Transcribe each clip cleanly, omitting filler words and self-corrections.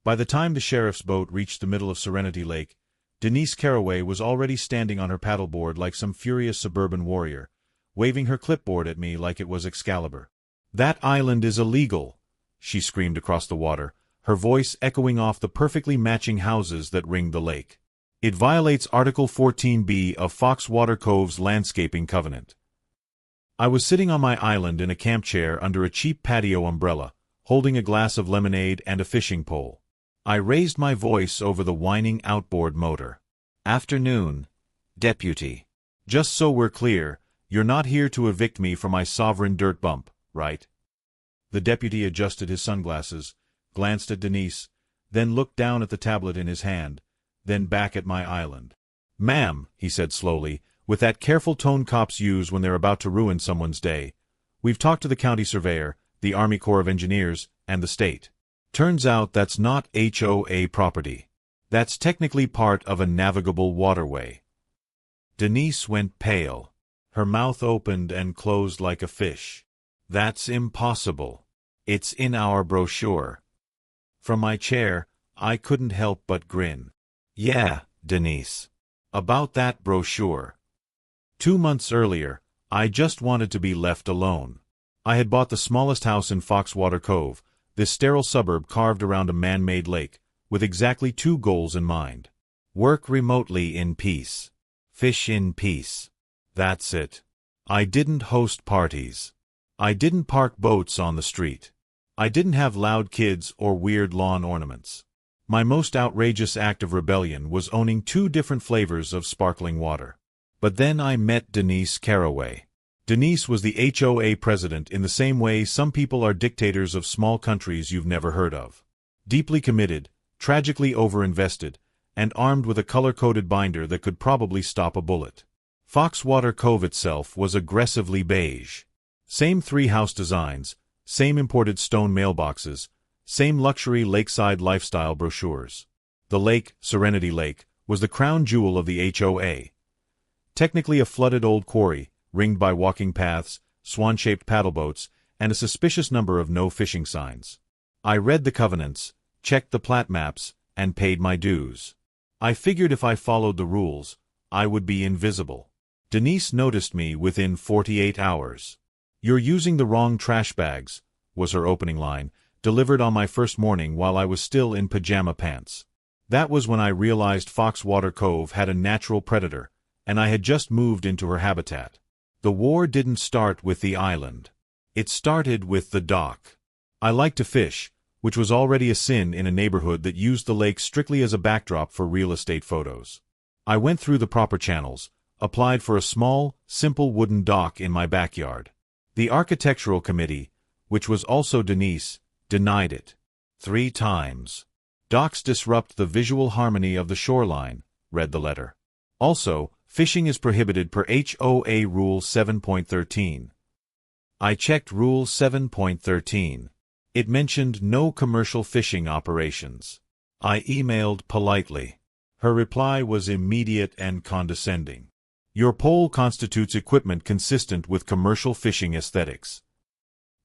By the time the sheriff's boat reached the middle of Serenity Lake, Denise Caraway was already standing on her paddleboard like some furious suburban warrior, waving her clipboard at me like it was Excalibur. "That island is illegal," she screamed across the water, her voice echoing off the perfectly matching houses that ringed the lake. "It violates Article 14b of Foxwater Cove's Landscaping Covenant." I was sitting on my island in a camp chair under a cheap patio umbrella, holding a glass of lemonade and a fishing pole. I raised my voice over the whining outboard motor. "Afternoon, Deputy. Just so we're clear, you're not here to evict me from my sovereign dirt bump, right?" The deputy adjusted his sunglasses, glanced at Denise, then looked down at the tablet in his hand, then back at my island. "Ma'am," he said slowly, with that careful tone cops use when they're about to ruin someone's day, "we've talked to the county surveyor, the Army Corps of Engineers, and the state. Turns out that's not HOA property. That's technically part of a navigable waterway." Denise went pale. Her mouth opened and closed like a fish. "That's impossible. It's in our brochure." From my chair, I couldn't help but grin. "Yeah, Denise. About that brochure. 2 months earlier, I just wanted to be left alone. I had bought the smallest house in Foxwater Cove, this sterile suburb carved around a man-made lake, with exactly 2 goals in mind. Work remotely in peace. Fish in peace. That's it. I didn't host parties. I didn't park boats on the street. I didn't have loud kids or weird lawn ornaments. My most outrageous act of rebellion was owning 2 different flavors of sparkling water. But then I met Denise Caraway. Denise was the HOA president in the same way some people are dictators of small countries you've never heard of. Deeply committed, tragically overinvested, and armed with a color-coded binder that could probably stop a bullet. Foxwater Cove itself was aggressively beige. Same 3 house designs, same imported stone mailboxes, same luxury lakeside lifestyle brochures. The lake, Serenity Lake, was the crown jewel of the HOA. Technically a flooded old quarry, ringed by walking paths, swan-shaped paddleboats, and a suspicious number of no-fishing signs. I read the covenants, checked the plat maps, and paid my dues. I figured if I followed the rules, I would be invisible. Denise noticed me within 48 hours. "You're using the wrong trash bags," was her opening line, delivered on my first morning while I was still in pajama pants. That was when I realized Foxwater Cove had a natural predator, and I had just moved into her habitat. The war didn't start with the island. It started with the dock. I liked to fish, which was already a sin in a neighborhood that used the lake strictly as a backdrop for real estate photos. I went through the proper channels, applied for a small, simple wooden dock in my backyard. The architectural committee, which was also Denise, denied it. 3 times. "Docks disrupt the visual harmony of the shoreline," read the letter. Also, fishing is prohibited per HOA Rule 7.13. I checked Rule 7.13. It mentioned no commercial fishing operations. I emailed politely. Her reply was immediate and condescending. "Your pole constitutes equipment consistent with commercial fishing aesthetics."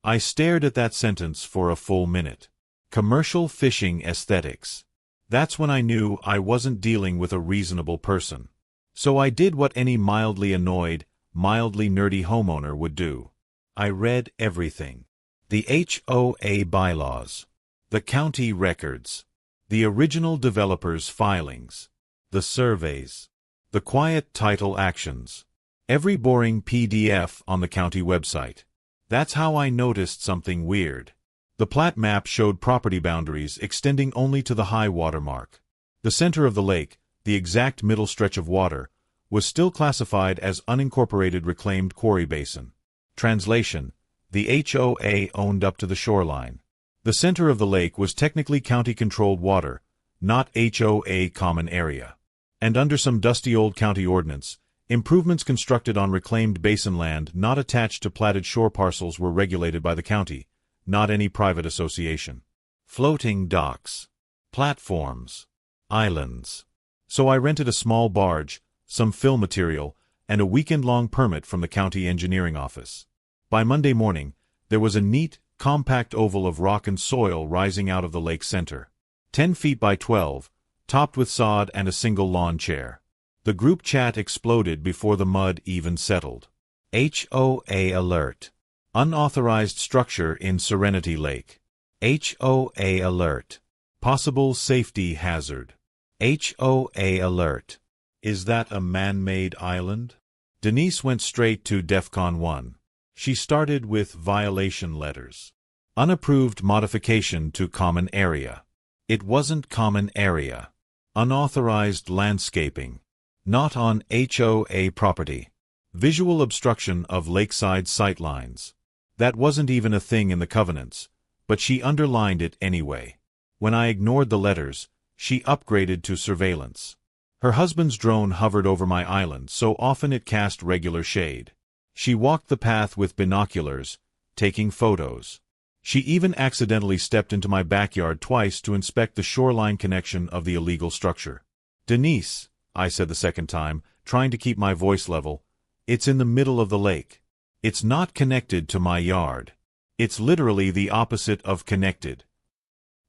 I stared at that sentence for a full minute. Commercial fishing aesthetics. That's when I knew I wasn't dealing with a reasonable person. So I did what any mildly annoyed, mildly nerdy homeowner would do. I read everything. The HOA bylaws. The county records. The original developer's filings. The surveys. The quiet title actions. Every boring PDF on the county website. That's how I noticed something weird. The plat map showed property boundaries extending only to the high water mark. The center of the lake, the exact middle stretch of water, was still classified as unincorporated reclaimed quarry basin. Translation: the HOA owned up to the shoreline. The center of the lake was technically county-controlled water, not HOA common area. And under some dusty old county ordinance, improvements constructed on reclaimed basin land not attached to platted shore parcels were regulated by the county, not any private association. Floating docks. Platforms. Islands. So I rented a small barge, some fill material, and a weekend-long permit from the county engineering office. By Monday morning, there was a neat, compact oval of rock and soil rising out of the lake center. 10 feet by 12, topped with sod and a single lawn chair. The group chat exploded before the mud even settled. HOA alert. Unauthorized structure in Serenity Lake. HOA alert. Possible safety hazard. HOA alert. Is that a man-made island? Denise went straight to DEFCON 1. She started with violation letters. Unapproved modification to common area. It wasn't common area. Unauthorized landscaping. Not on HOA property. Visual obstruction of lakeside sightlines. That wasn't even a thing in the covenants, but she underlined it anyway. When I ignored the letters, she upgraded to surveillance. Her husband's drone hovered over my island so often it cast regular shade. She walked the path with binoculars, taking photos. She even accidentally stepped into my backyard twice to inspect the shoreline connection of the illegal structure. "Denise," I said the second time, trying to keep my voice level, "it's in the middle of the lake. It's not connected to my yard. It's literally the opposite of connected."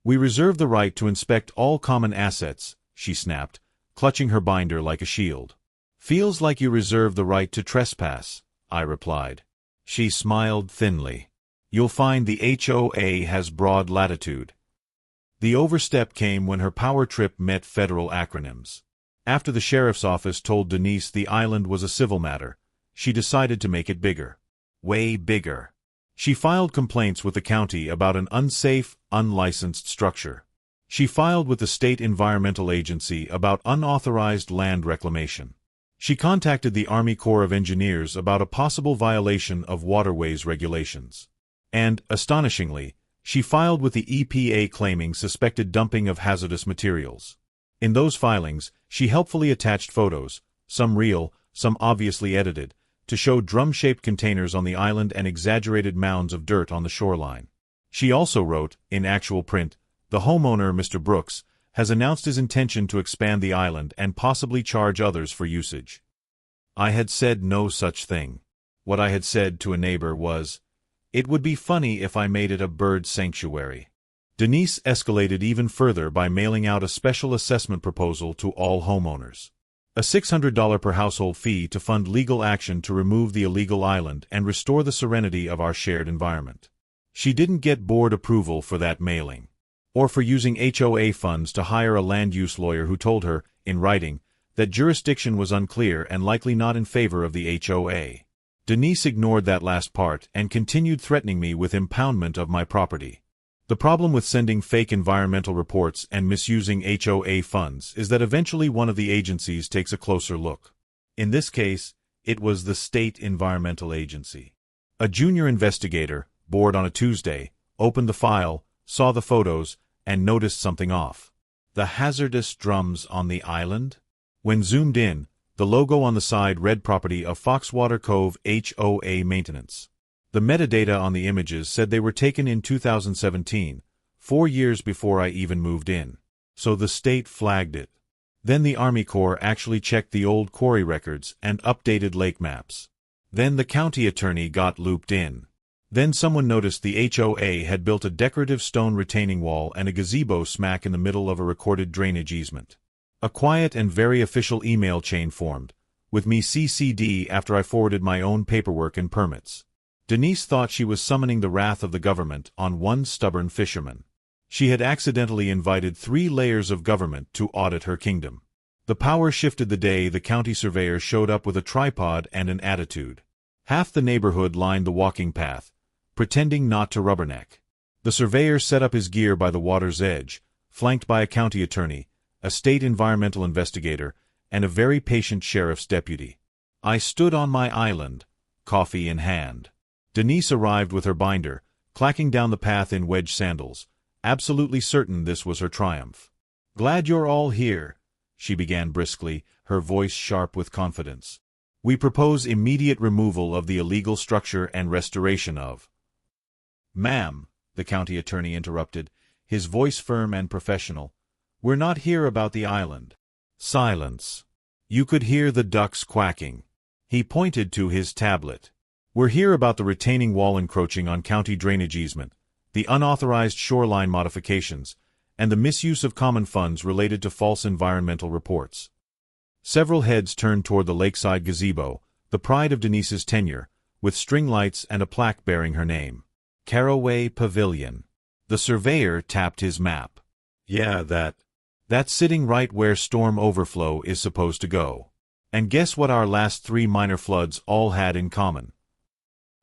"We reserve the right to inspect all common assets," she snapped, clutching her binder like a shield. "Feels like you reserve the right to trespass," I replied. She smiled thinly. "You'll find the HOA has broad latitude." The overstep came when her power trip met federal acronyms. After the sheriff's office told Denise the island was a civil matter, she decided to make it bigger. Way bigger. She filed complaints with the county about an unsafe, unlicensed structure. She filed with the state environmental agency about unauthorized land reclamation. She contacted the Army Corps of Engineers about a possible violation of waterways regulations. And, astonishingly, she filed with the EPA claiming suspected dumping of hazardous materials. In those filings, she helpfully attached photos, some real, some obviously edited, to show drum-shaped containers on the island and exaggerated mounds of dirt on the shoreline. She also wrote, in actual print, "The homeowner, Mr. Brooks, has announced his intention to expand the island and possibly charge others for usage." I had said no such thing. What I had said to a neighbor was, "It would be funny if I made it a bird sanctuary." Denise escalated even further by mailing out a special assessment proposal to all homeowners. A $600 per household fee to fund legal action to remove the illegal island and restore the serenity of our shared environment. She didn't get board approval for that mailing, or for using HOA funds to hire a land use lawyer who told her, in writing, that jurisdiction was unclear and likely not in favor of the HOA. Denise ignored that last part and continued threatening me with impoundment of my property. The problem with sending fake environmental reports and misusing HOA funds is that eventually one of the agencies takes a closer look. In this case, it was the State Environmental Agency. A junior investigator, bored on a Tuesday, opened the file, saw the photos, and noticed something off. The hazardous drums on the island? When zoomed in, the logo on the side read property of Foxwater Cove HOA Maintenance. The metadata on the images said they were taken in 2017, 4 years before I even moved in. So the state flagged it. Then the Army Corps actually checked the old quarry records and updated lake maps. Then the county attorney got looped in. Then someone noticed the HOA had built a decorative stone retaining wall and a gazebo smack in the middle of a recorded drainage easement. A quiet and very official email chain formed, with me CC'd after I forwarded my own paperwork and permits. Denise thought she was summoning the wrath of the government on one stubborn fisherman. She had accidentally invited 3 layers of government to audit her kingdom. The power shifted the day the county surveyor showed up with a tripod and an attitude. Half the neighborhood lined the walking path, pretending not to rubberneck. The surveyor set up his gear by the water's edge, flanked by a county attorney, a state environmental investigator, and a very patient sheriff's deputy. I stood on my island, coffee in hand. Denise arrived with her binder, clacking down the path in wedge sandals, absolutely certain this was her triumph. "Glad you're all here," she began briskly, her voice sharp with confidence. "We propose immediate removal of the illegal structure and restoration of—" "Ma'am," the county attorney interrupted, his voice firm and professional, "we're not here about the island." Silence. You could hear the ducks quacking. He pointed to his tablet. "We're here about the retaining wall encroaching on county drainage easement, the unauthorized shoreline modifications, and the misuse of common funds related to false environmental reports. Several heads turned toward the lakeside gazebo, the pride of Denise's tenure, with string lights and a plaque bearing her name. Caraway Pavilion. The surveyor tapped his map. Yeah, that's sitting right where storm overflow is supposed to go. And guess what our last 3 minor floods all had in common?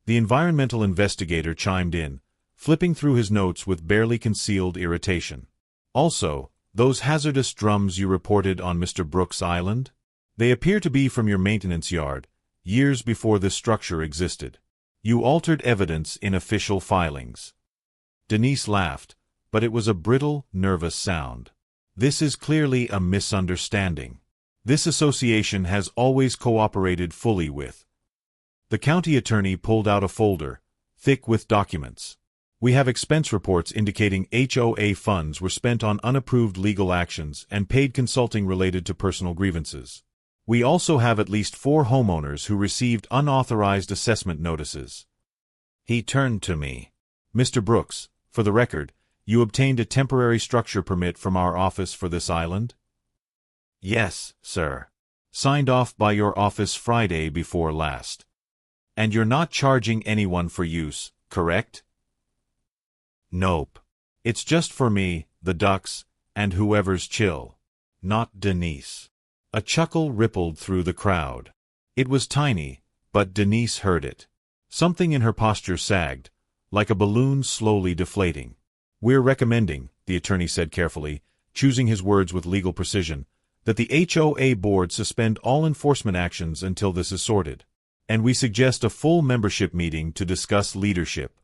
The environmental investigator chimed in, flipping through his notes with barely concealed irritation. Also, those hazardous drums you reported on Mr. Brooks Island? They appear to be from your maintenance yard, years before this structure existed. You altered evidence in official filings. Denise laughed, but it was a brittle, nervous sound. This is clearly a misunderstanding. This association has always cooperated fully with. The county attorney pulled out a folder, thick with documents. We have expense reports indicating HOA funds were spent on unapproved legal actions and paid consulting related to personal grievances. We also have at least 4 homeowners who received unauthorized assessment notices. He turned to me. Mr. Brooks, for the record, you obtained a temporary structure permit from our office for this island? Yes, sir. Signed off by your office Friday before last. And you're not charging anyone for use, correct? Nope. It's just for me, the ducks, and whoever's chill. Not Denise. A chuckle rippled through the crowd. It was tiny, but Denise heard it. Something in her posture sagged, like a balloon slowly deflating. We're recommending, the attorney said carefully, choosing his words with legal precision, that the HOA board suspend all enforcement actions until this is sorted. And we suggest a full membership meeting to discuss leadership.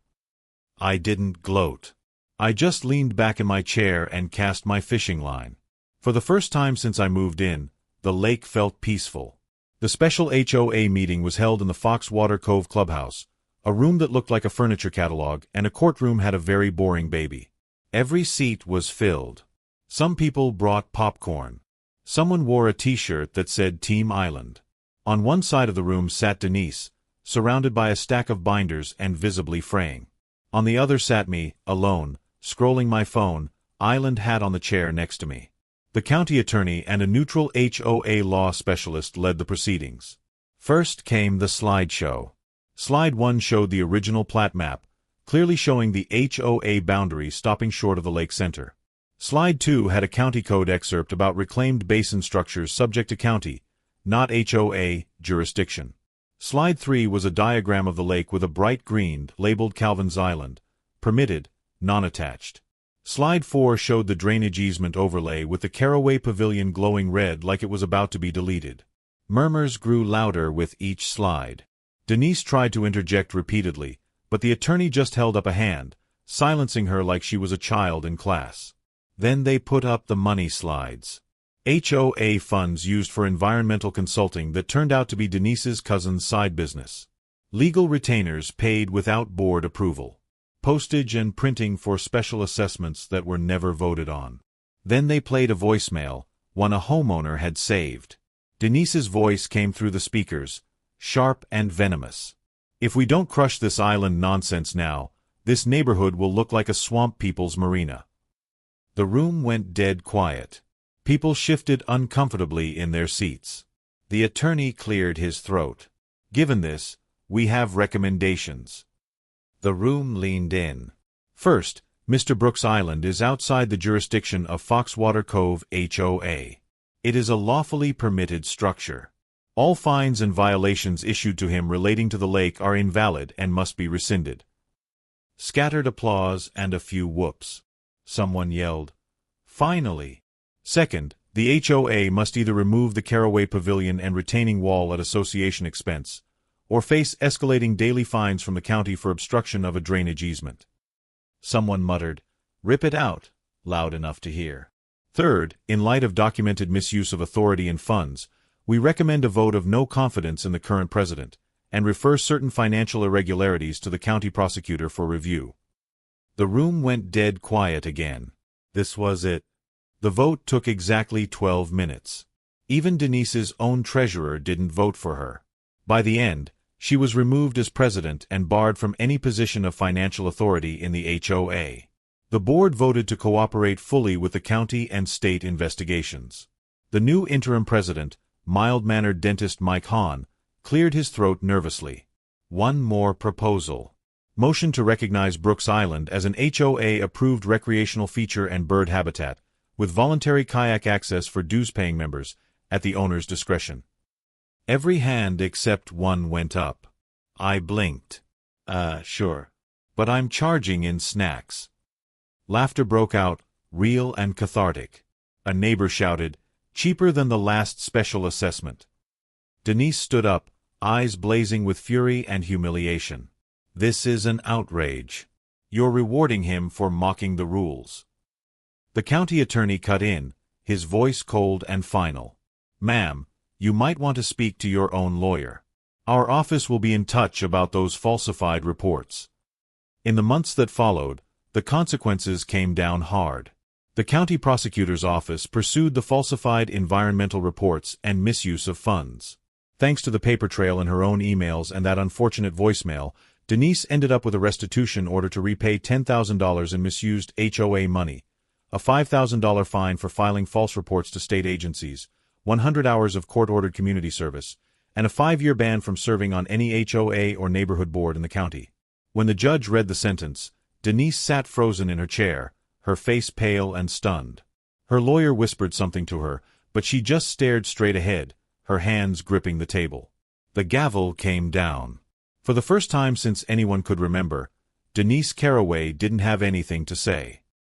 I didn't gloat. I just leaned back in my chair and cast my fishing line. For the first time since I moved in, the lake felt peaceful. The special HOA meeting was held in the Foxwater Cove Clubhouse, a room that looked like a furniture catalog, and a courtroom had a very boring baby. Every seat was filled. Some people brought popcorn. Someone wore a t-shirt that said Team Island. On one side of the room sat Denise, surrounded by a stack of binders and visibly fraying. On the other sat me, alone, scrolling my phone, Island hat on the chair next to me. The county attorney and a neutral HOA law specialist led the proceedings. First came the slideshow. Slide 1 showed the original plat map, clearly showing the HOA boundary stopping short of the lake center. Slide 2 had a county code excerpt about reclaimed basin structures subject to county, not HOA, jurisdiction. Slide 3 was a diagram of the lake with a bright green, labeled Calvin's Island, permitted, non-attached. Slide 4 showed the drainage easement overlay with the Caraway Pavilion glowing red like it was about to be deleted. Murmurs grew louder with each slide. Denise tried to interject repeatedly, but the attorney just held up a hand, silencing her like she was a child in class. Then they put up the money slides. HOA funds used for environmental consulting that turned out to be Denise's cousin's side business. Legal retainers paid without board approval. Postage and printing for special assessments that were never voted on. Then they played a voicemail, one a homeowner had saved. Denise's voice came through the speakers, sharp and venomous. If we don't crush this island nonsense now, this neighborhood will look like a swamp people's marina. The room went dead quiet. People shifted uncomfortably in their seats. The attorney cleared his throat. Given this, we have recommendations. The room leaned in. First, Mr. Brooks Island is outside the jurisdiction of Foxwater Cove HOA. It is a lawfully permitted structure. All fines and violations issued to him relating to the lake are invalid and must be rescinded. Scattered applause and a few whoops. Someone yelled, "Finally!" Second, the HOA must either remove the Caraway Pavilion and retaining wall at association expense, or face escalating daily fines from the county for obstruction of a drainage easement. Someone muttered, "Rip it out," loud enough to hear. Third, in light of documented misuse of authority and funds, we recommend a vote of no confidence in the current president, and refer certain financial irregularities to the county prosecutor for review. The room went dead quiet again. This was it. The vote took exactly 12 minutes. Even Denise's own treasurer didn't vote for her. By the end, she was removed as president and barred from any position of financial authority in the HOA. The board voted to cooperate fully with the county and state investigations. The new interim president, mild-mannered dentist Mike Hahn, cleared his throat nervously. One more proposal. Motion to recognize Brooks Island as an HOA-approved recreational feature and bird habitat, with voluntary kayak access for dues-paying members, at the owner's discretion. Every hand except one went up. I blinked. Sure. But I'm charging in snacks. Laughter broke out, real and cathartic. A neighbor shouted, "Cheaper than the last special assessment." Denise stood up, eyes blazing with fury and humiliation. "This is an outrage. You're rewarding him for mocking the rules." The county attorney cut in, his voice cold and final. "Ma'am, you might want to speak to your own lawyer. Our office will be in touch about those falsified reports." In the months that followed, the consequences came down hard. The county prosecutor's office pursued the falsified environmental reports and misuse of funds. Thanks to the paper trail in her own emails and that unfortunate voicemail, Denise ended up with a restitution order to repay $10,000 in misused HOA money, a $5,000 fine for filing false reports to state agencies, 100 hours of court-ordered community service, and a 5-year ban from serving on any HOA or neighborhood board in the county. When the judge read the sentence, Denise sat frozen in her chair, her face pale and stunned. Her lawyer whispered something to her, but she just stared straight ahead, her hands gripping the table. The gavel came down. For the first time since anyone could remember, Denise Caraway didn't have anything to say.